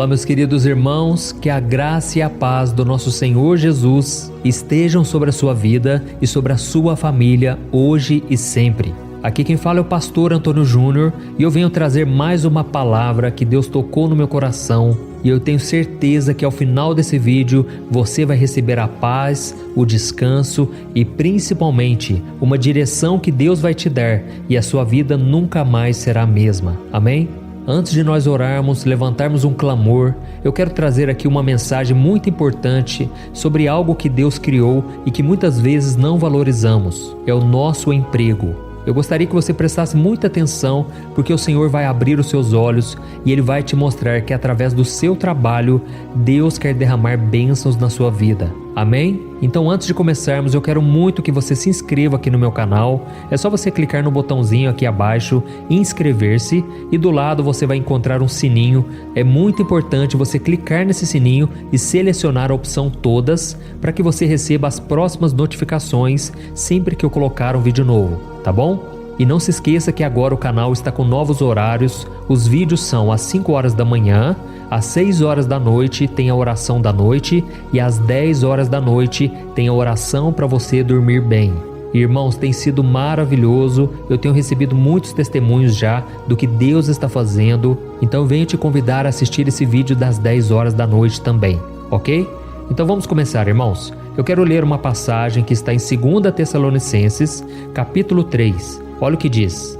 Olá, meus queridos irmãos, que a graça e a paz do nosso Senhor Jesus estejam sobre a sua vida e sobre a sua família, hoje e sempre. Aqui quem fala é o pastor Antônio Júnior e eu venho trazer mais uma palavra que Deus tocou no meu coração e eu tenho certeza que ao final desse vídeo você vai receber a paz, o descanso e principalmente uma direção que Deus vai te dar e a sua vida nunca mais será a mesma. Amém? Antes de nós orarmos, levantarmos um clamor, eu quero trazer aqui uma mensagem muito importante sobre algo que Deus criou e que muitas vezes não valorizamos. É o nosso emprego. Eu gostaria que você prestasse muita atenção, porque o Senhor vai abrir os seus olhos e Ele vai te mostrar que através do seu trabalho, Deus quer derramar bênçãos na sua vida. Amém? Então antes de começarmos, eu quero muito que você se inscreva aqui no meu canal. É só você clicar no botãozinho aqui abaixo, inscrever-se, e do lado você vai encontrar um sininho. É muito importante você clicar nesse sininho e selecionar a opção todas, para que você receba as próximas notificações sempre que eu colocar um vídeo novo, tá bom? E não se esqueça que agora o canal está com novos horários. Os vídeos são às 5 horas da manhã, às 6 horas da noite tem a oração da noite e às 10 horas da noite tem a oração para você dormir bem. Irmãos, tem sido maravilhoso, eu tenho recebido muitos testemunhos já do que Deus está fazendo, então venho te convidar a assistir esse vídeo das 10 horas da noite também, ok? Então vamos começar, irmãos. Eu quero ler uma passagem que está em 2 Tessalonicenses, capítulo 3. Olha o que diz: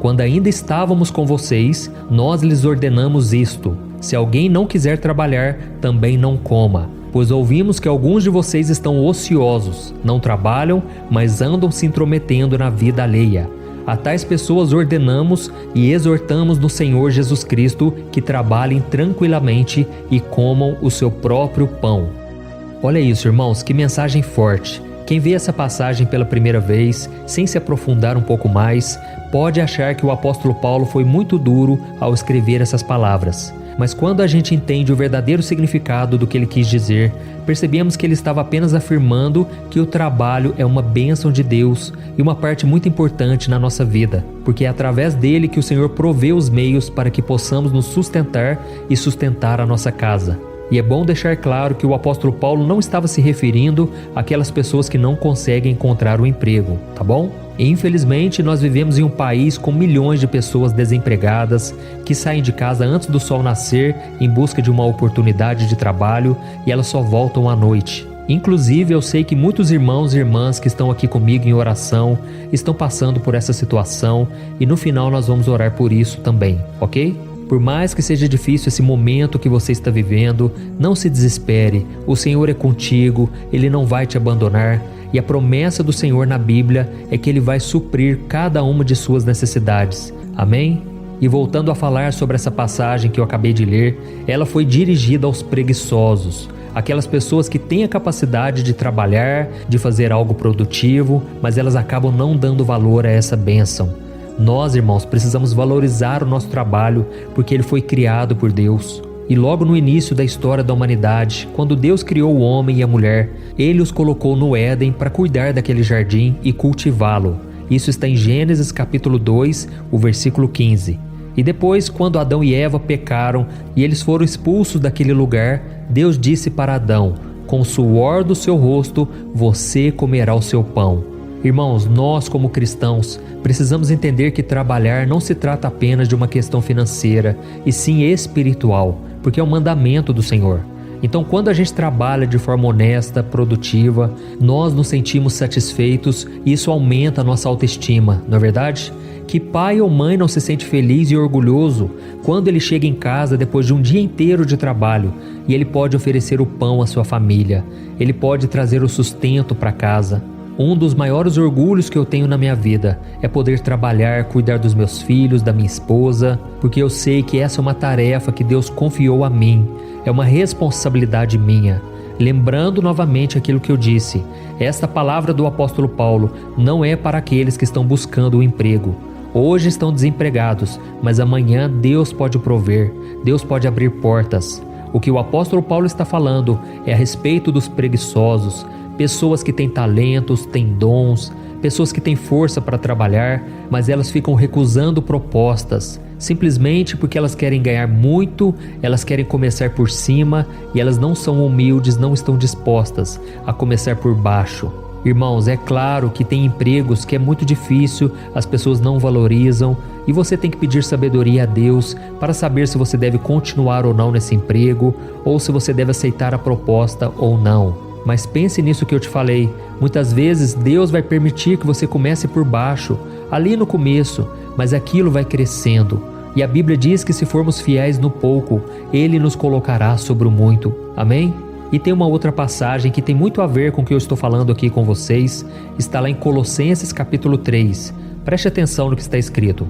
quando ainda estávamos com vocês, nós lhes ordenamos isto: se alguém não quiser trabalhar, também não coma. Pois ouvimos que alguns de vocês estão ociosos, não trabalham, mas andam se intrometendo na vida alheia. A tais pessoas ordenamos e exortamos no Senhor Jesus Cristo que trabalhem tranquilamente e comam o seu próprio pão. Olha isso, irmãos, que mensagem forte. Quem vê essa passagem pela primeira vez, sem se aprofundar um pouco mais, pode achar que o apóstolo Paulo foi muito duro ao escrever essas palavras. Mas quando a gente entende o verdadeiro significado do que ele quis dizer, percebemos que ele estava apenas afirmando que o trabalho é uma bênção de Deus e uma parte muito importante na nossa vida, porque é através dele que o Senhor provê os meios para que possamos nos sustentar e sustentar a nossa casa. E é bom deixar claro que o apóstolo Paulo não estava se referindo àquelas pessoas que não conseguem encontrar um emprego, tá bom? Infelizmente, nós vivemos em um país com milhões de pessoas desempregadas que saem de casa antes do sol nascer em busca de uma oportunidade de trabalho e elas só voltam à noite. Inclusive, eu sei que muitos irmãos e irmãs que estão aqui comigo em oração estão passando por essa situação e no final nós vamos orar por isso também, ok? Por mais que seja difícil esse momento que você está vivendo, não se desespere. O Senhor é contigo, Ele não vai te abandonar. E a promessa do Senhor na Bíblia é que Ele vai suprir cada uma de suas necessidades. Amém? E voltando a falar sobre essa passagem que eu acabei de ler, ela foi dirigida aos preguiçosos. Aquelas pessoas que têm a capacidade de trabalhar, de fazer algo produtivo, mas elas acabam não dando valor a essa bênção. Nós, irmãos, precisamos valorizar o nosso trabalho porque ele foi criado por Deus. E logo no início da história da humanidade, quando Deus criou o homem e a mulher, Ele os colocou no Éden para cuidar daquele jardim e cultivá-lo. Isso está em Gênesis capítulo 2, o versículo 15. E depois, quando Adão e Eva pecaram e eles foram expulsos daquele lugar, Deus disse para Adão: com o suor do seu rosto você comerá o seu pão. Irmãos, nós como cristãos precisamos entender que trabalhar não se trata apenas de uma questão financeira, e sim espiritual, porque é um mandamento do Senhor. Então, quando a gente trabalha de forma honesta, produtiva, nós nos sentimos satisfeitos e isso aumenta a nossa autoestima, não é verdade? Que pai ou mãe não se sente feliz e orgulhoso quando ele chega em casa depois de um dia inteiro de trabalho e ele pode oferecer o pão à sua família, ele pode trazer o sustento para casa. Um dos maiores orgulhos que eu tenho na minha vida é poder trabalhar, cuidar dos meus filhos, da minha esposa, porque eu sei que essa é uma tarefa que Deus confiou a mim, é uma responsabilidade minha. Lembrando novamente aquilo que eu disse, esta palavra do apóstolo Paulo não é para aqueles que estão buscando um emprego. Hoje estão desempregados, mas amanhã Deus pode prover, Deus pode abrir portas. O que o apóstolo Paulo está falando é a respeito dos preguiçosos, pessoas que têm talentos, têm dons, pessoas que têm força para trabalhar, mas elas ficam recusando propostas, simplesmente porque elas querem ganhar muito, elas querem começar por cima e elas não são humildes, não estão dispostas a começar por baixo. Irmãos, é claro que tem empregos que é muito difícil, as pessoas não valorizam e você tem que pedir sabedoria a Deus para saber se você deve continuar ou não nesse emprego ou se você deve aceitar a proposta ou não. Mas pense nisso que eu te falei, muitas vezes Deus vai permitir que você comece por baixo, ali no começo, mas aquilo vai crescendo. E a Bíblia diz que se formos fiéis no pouco, Ele nos colocará sobre o muito. Amém? E tem uma outra passagem que tem muito a ver com o que eu estou falando aqui com vocês, está lá em Colossenses capítulo 3. Preste atenção no que está escrito.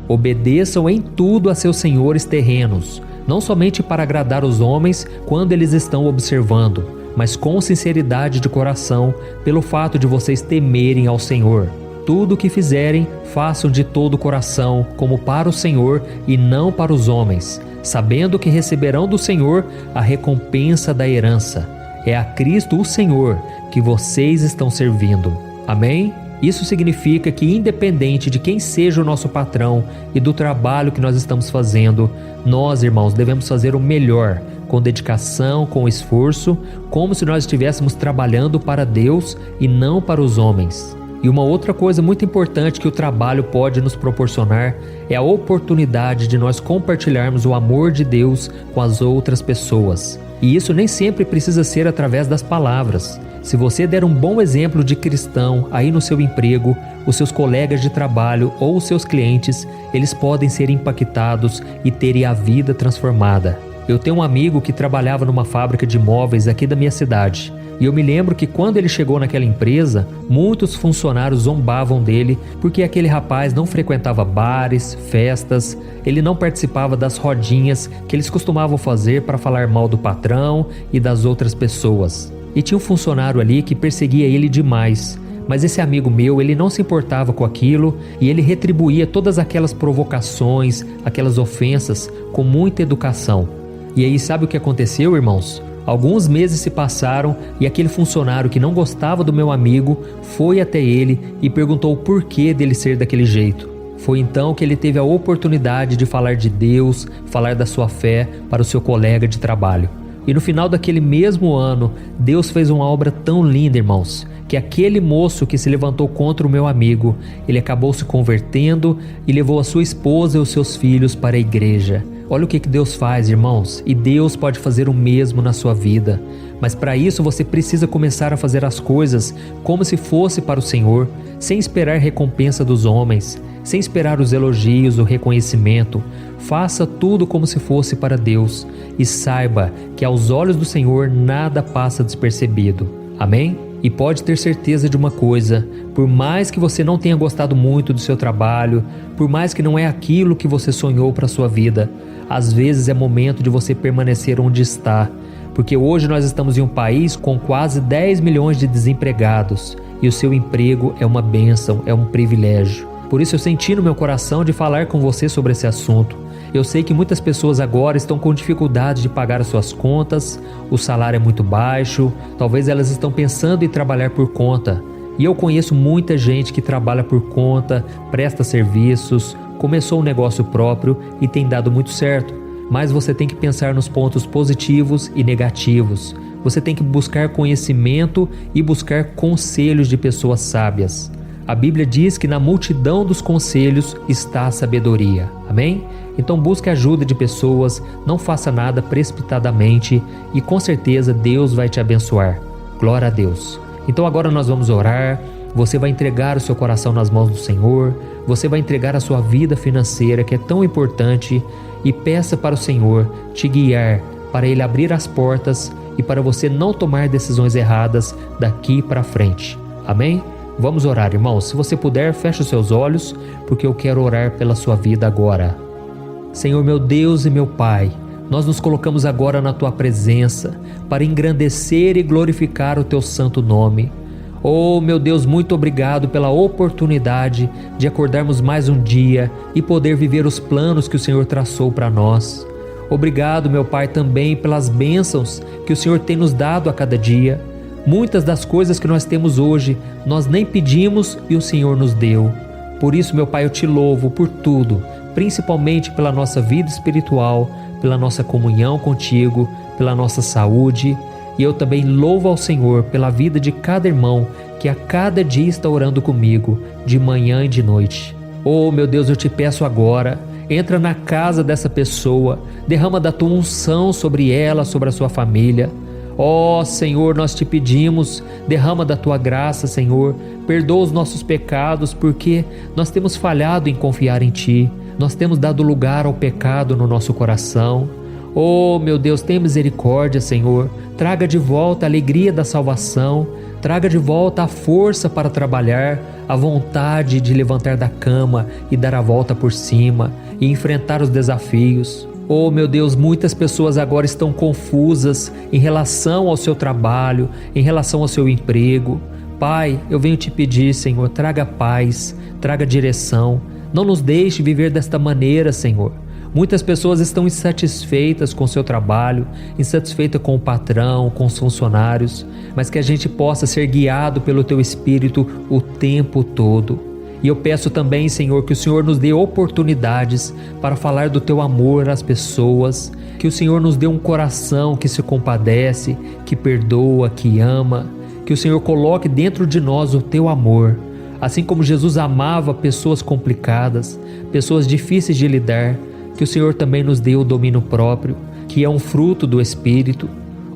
Obedeçam em tudo a seus senhores terrenos, não somente para agradar os homens quando eles estão observando, mas com sinceridade de coração, pelo fato de vocês temerem ao Senhor. Tudo o que fizerem, façam de todo o coração, como para o Senhor e não para os homens, sabendo que receberão do Senhor a recompensa da herança. É a Cristo o Senhor que vocês estão servindo. Amém? Isso significa que, independente de quem seja o nosso patrão e do trabalho que nós estamos fazendo, nós, irmãos, devemos fazer o melhor, com dedicação, com esforço, como se nós estivéssemos trabalhando para Deus e não para os homens. E uma outra coisa muito importante que o trabalho pode nos proporcionar é a oportunidade de nós compartilharmos o amor de Deus com as outras pessoas. E isso nem sempre precisa ser através das palavras. Se você der um bom exemplo de cristão aí no seu emprego, os seus colegas de trabalho ou os seus clientes, eles podem ser impactados e terem a vida transformada. Eu tenho um amigo que trabalhava numa fábrica de móveis aqui da minha cidade. E eu me lembro que quando ele chegou naquela empresa, muitos funcionários zombavam dele porque aquele rapaz não frequentava bares, festas, ele não participava das rodinhas que eles costumavam fazer para falar mal do patrão e das outras pessoas. E tinha um funcionário ali que perseguia ele demais. Mas esse amigo meu, ele não se importava com aquilo e ele retribuía todas aquelas provocações, aquelas ofensas com muita educação. E aí sabe o que aconteceu, irmãos? Alguns meses se passaram e aquele funcionário que não gostava do meu amigo foi até ele e perguntou o porquê dele ser daquele jeito. Foi então que ele teve a oportunidade de falar de Deus, falar da sua fé para o seu colega de trabalho. E no final daquele mesmo ano, Deus fez uma obra tão linda, irmãos, que aquele moço que se levantou contra o meu amigo, ele acabou se convertendo e levou a sua esposa e os seus filhos para a igreja. Olha o que Deus faz, irmãos, e Deus pode fazer o mesmo na sua vida. Mas para isso você precisa começar a fazer as coisas como se fosse para o Senhor, sem esperar recompensa dos homens, sem esperar os elogios, o reconhecimento. Faça tudo como se fosse para Deus e saiba que aos olhos do Senhor nada passa despercebido. Amém? E pode ter certeza de uma coisa, por mais que você não tenha gostado muito do seu trabalho, por mais que não é aquilo que você sonhou para a sua vida, às vezes é momento de você permanecer onde está, porque hoje nós estamos em um país com quase 10 milhões de desempregados e o seu emprego é uma bênção, é um privilégio. Por isso eu senti no meu coração de falar com você sobre esse assunto. Eu sei que muitas pessoas agora estão com dificuldade de pagar as suas contas, o salário é muito baixo, talvez elas estão pensando em trabalhar por conta. E eu conheço muita gente que trabalha por conta, presta serviços, começou um negócio próprio e tem dado muito certo. Mas você tem que pensar nos pontos positivos e negativos. Você tem que buscar conhecimento e buscar conselhos de pessoas sábias. A Bíblia diz que na multidão dos conselhos está a sabedoria. Amém? Então busque a ajuda de pessoas, não faça nada precipitadamente e com certeza Deus vai te abençoar. Glória a Deus. Então agora nós vamos orar, você vai entregar o seu coração nas mãos do Senhor, você vai entregar a sua vida financeira que é tão importante e peça para o Senhor te guiar, para Ele abrir as portas e para você não tomar decisões erradas daqui para frente. Amém? Vamos orar, irmãos. Se você puder, feche os seus olhos, porque eu quero orar pela sua vida agora. Senhor meu Deus e meu Pai, nós nos colocamos agora na Tua presença para engrandecer e glorificar o Teu santo nome. Oh, meu Deus, muito obrigado pela oportunidade de acordarmos mais um dia e poder viver os planos que o Senhor traçou para nós. Obrigado, meu Pai, também pelas bênçãos que o Senhor tem nos dado a cada dia. Muitas das coisas que nós temos hoje, nós nem pedimos e o Senhor nos deu. Por isso, meu Pai, eu te louvo por tudo, principalmente pela nossa vida espiritual, pela nossa comunhão contigo, pela nossa saúde. E eu também louvo ao Senhor pela vida de cada irmão que a cada dia está orando comigo, de manhã e de noite. Oh, meu Deus, eu te peço agora, entra na casa dessa pessoa, derrama da tua unção sobre ela, sobre a sua família. Ó Senhor, nós te pedimos, derrama da tua graça, Senhor, perdoa os nossos pecados, porque nós temos falhado em confiar em Ti, nós temos dado lugar ao pecado no nosso coração. Oh meu Deus, tenha misericórdia, Senhor, traga de volta a alegria da salvação, traga de volta a força para trabalhar, a vontade de levantar da cama e dar a volta por cima e enfrentar os desafios. Oh meu Deus, muitas pessoas agora estão confusas em relação ao seu trabalho, em relação ao seu emprego. Pai, eu venho te pedir, Senhor, traga paz, traga direção. Não nos deixe viver desta maneira, Senhor. Muitas pessoas estão insatisfeitas com o seu trabalho, insatisfeitas com o patrão, com os funcionários, mas que a gente possa ser guiado pelo Teu Espírito o tempo todo. E eu peço também, Senhor, que o Senhor nos dê oportunidades para falar do Teu amor às pessoas, que o Senhor nos dê um coração que se compadece, que perdoa, que ama, que o Senhor coloque dentro de nós o Teu amor. Assim como Jesus amava pessoas complicadas, pessoas difíceis de lidar, que o Senhor também nos dê o domínio próprio, que é um fruto do Espírito.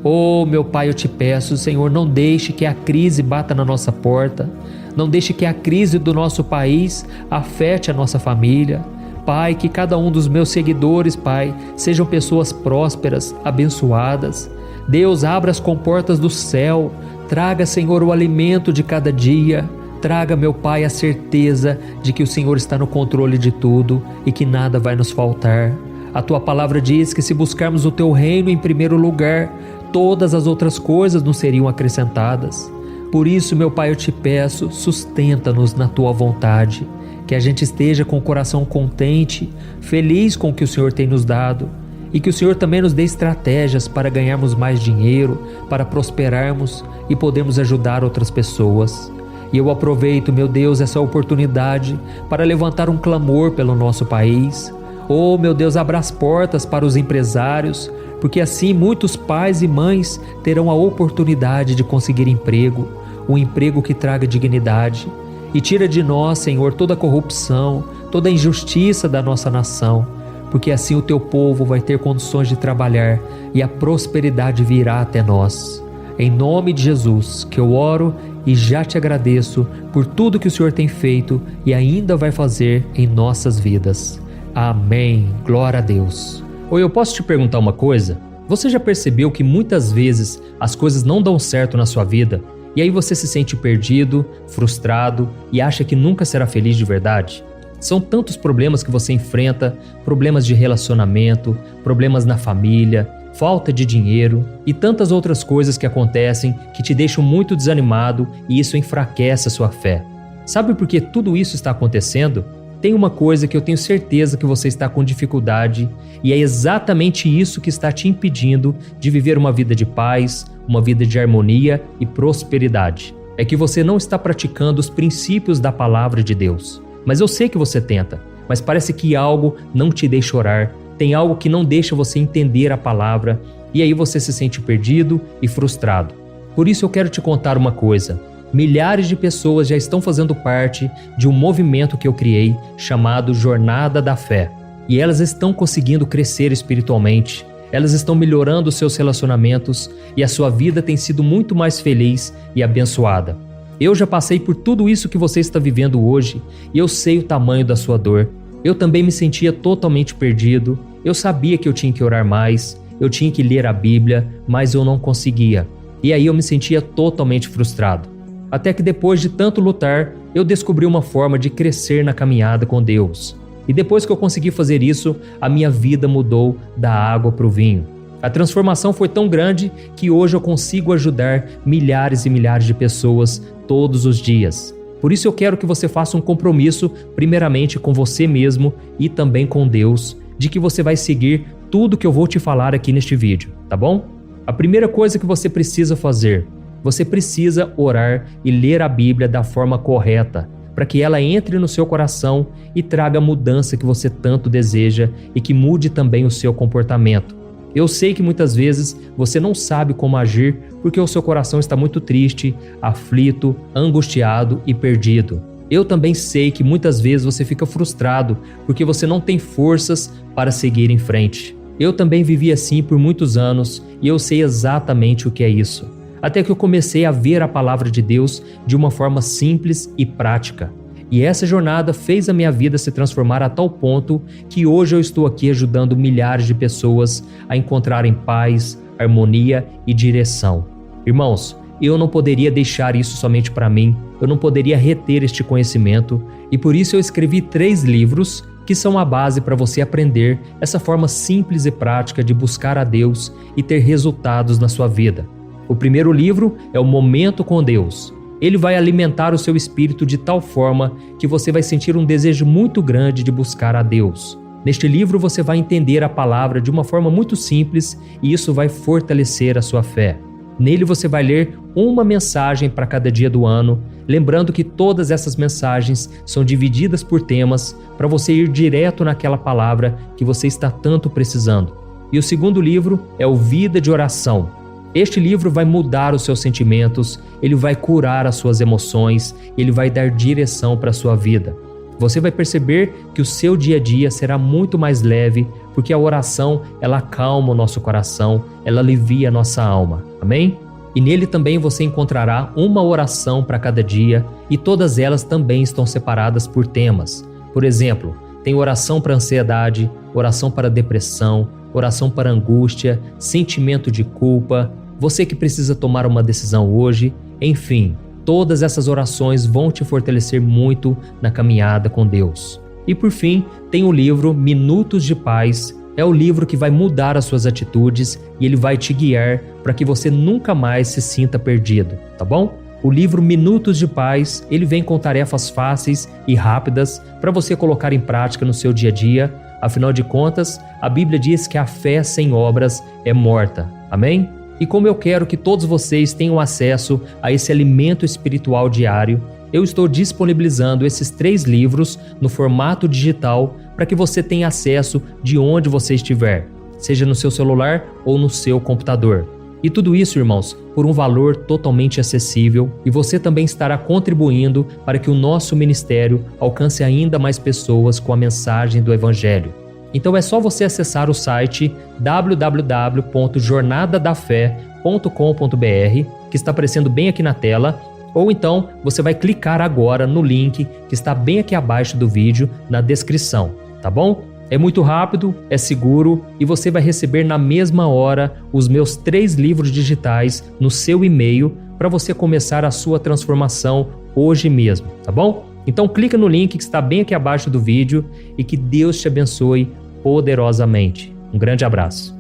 Oh, meu Pai, eu te peço, Senhor, não deixe que a crise bata na nossa porta, não deixe que a crise do nosso país afete a nossa família. Pai, que cada um dos meus seguidores, Pai, sejam pessoas prósperas, abençoadas. Deus, abra as comportas do céu, traga, Senhor, o alimento de cada dia. Traga, meu Pai, a certeza de que o Senhor está no controle de tudo e que nada vai nos faltar. A Tua palavra diz que se buscarmos o Teu reino em primeiro lugar, todas as outras coisas nos seriam acrescentadas. Por isso, meu Pai, eu te peço, sustenta-nos na Tua vontade, que a gente esteja com o coração contente, feliz com o que o Senhor tem nos dado e que o Senhor também nos dê estratégias para ganharmos mais dinheiro, para prosperarmos e podermos ajudar outras pessoas. E eu aproveito, meu Deus, essa oportunidade para levantar um clamor pelo nosso país. Oh, meu Deus, abra as portas para os empresários, porque assim muitos pais e mães terão a oportunidade de conseguir emprego, um emprego que traga dignidade. E tira de nós, Senhor, toda a corrupção, toda a injustiça da nossa nação, porque assim o Teu povo vai ter condições de trabalhar e a prosperidade virá até nós. Em nome de Jesus, que eu oro e já te agradeço por tudo que o Senhor tem feito e ainda vai fazer em nossas vidas. Amém. Glória a Deus. Oi, eu posso te perguntar uma coisa? Você já percebeu que muitas vezes as coisas não dão certo na sua vida e aí você se sente perdido, frustrado e acha que nunca será feliz de verdade? São tantos problemas que você enfrenta, problemas de relacionamento, problemas na família, falta de dinheiro e tantas outras coisas que acontecem que te deixam muito desanimado e isso enfraquece a sua fé. Sabe por que tudo isso está acontecendo? Tem uma coisa que eu tenho certeza que você está com dificuldade e é exatamente isso que está te impedindo de viver uma vida de paz, uma vida de harmonia e prosperidade. É que você não está praticando os princípios da palavra de Deus. Mas eu sei que você tenta, mas parece que algo não te deixa orar. Tem algo que não deixa você entender a palavra e aí você se sente perdido e frustrado. Por isso eu quero te contar uma coisa. Milhares de pessoas já estão fazendo parte de um movimento que eu criei chamado Jornada da Fé. E elas estão conseguindo crescer espiritualmente, elas estão melhorando seus relacionamentos e a sua vida tem sido muito mais feliz e abençoada. Eu já passei por tudo isso que você está vivendo hoje e eu sei o tamanho da sua dor. Eu também me sentia totalmente perdido, eu sabia que eu tinha que orar mais, eu tinha que ler a Bíblia, mas eu não conseguia. E aí eu me sentia totalmente frustrado. Até que depois de tanto lutar, eu descobri uma forma de crescer na caminhada com Deus. E depois que eu consegui fazer isso, a minha vida mudou da água para o vinho. A transformação foi tão grande que hoje eu consigo ajudar milhares e milhares de pessoas todos os dias. Por isso eu quero que você faça um compromisso, primeiramente com você mesmo e também com Deus, de que você vai seguir tudo que eu vou te falar aqui neste vídeo, tá bom? A primeira coisa que você precisa fazer, Você precisa orar e ler a Bíblia da forma correta, para que ela entre no seu coração e traga a mudança que você tanto deseja e que mude também o seu comportamento. Eu sei que muitas vezes você não sabe como agir porque o seu coração está muito triste, aflito, angustiado e perdido. Eu também sei que muitas vezes você fica frustrado porque você não tem forças para seguir em frente. Eu também vivi assim por muitos anos e eu sei exatamente o que é isso. Até que eu comecei a ver a palavra de Deus de uma forma simples e prática. E essa jornada fez a minha vida se transformar a tal ponto que hoje eu estou aqui ajudando milhares de pessoas a encontrarem paz, harmonia e direção. Irmãos, eu não poderia deixar isso somente para mim, eu não poderia reter este conhecimento e por isso eu escrevi 3 livros que são a base para você aprender essa forma simples e prática de buscar a Deus e ter resultados na sua vida. O primeiro livro é o Momento com Deus. Ele vai alimentar o seu espírito de tal forma que você vai sentir um desejo muito grande de buscar a Deus. Neste livro você vai entender a palavra de uma forma muito simples e isso vai fortalecer a sua fé. Nele você vai ler uma mensagem para cada dia do ano, lembrando que todas essas mensagens são divididas por temas para você ir direto naquela palavra que você está tanto precisando. E o segundo livro é o Vida de Oração. Este livro vai mudar os seus sentimentos, ele vai curar as suas emoções, ele vai dar direção para a sua vida. Você vai perceber que o seu dia a dia será muito mais leve, porque a oração, ela acalma o nosso coração, ela alivia a nossa alma. Amém? E nele também você encontrará uma oração para cada dia e todas elas também estão separadas por temas. Por exemplo, tem oração para ansiedade, oração para depressão, oração para angústia, sentimento de culpa, você que precisa tomar uma decisão hoje, enfim, todas essas orações vão te fortalecer muito na caminhada com Deus. E por fim, tem o livro Minutos de Paz. É o livro que vai mudar as suas atitudes e ele vai te guiar para que você nunca mais se sinta perdido, tá bom? O livro Minutos de Paz, ele vem com tarefas fáceis e rápidas para você colocar em prática no seu dia a dia. Afinal de contas, a Bíblia diz que a fé sem obras é morta. Amém? E como eu quero que todos vocês tenham acesso a esse alimento espiritual diário, eu estou disponibilizando esses 3 livros no formato digital para que você tenha acesso de onde você estiver, seja no seu celular ou no seu computador. E tudo isso, irmãos, por um valor totalmente acessível e você também estará contribuindo para que o nosso ministério alcance ainda mais pessoas com a mensagem do Evangelho. Então é só você acessar o site www.jornadadafé.com.br, que está aparecendo bem aqui na tela, ou então você vai clicar agora no link que está bem aqui abaixo do vídeo, na descrição, tá bom? É muito rápido, é seguro e você vai receber na mesma hora os meus 3 livros digitais no seu e-mail para você começar a sua transformação hoje mesmo, tá bom? Então clica no link que está bem aqui abaixo do vídeo e que Deus te abençoe poderosamente. Um grande abraço.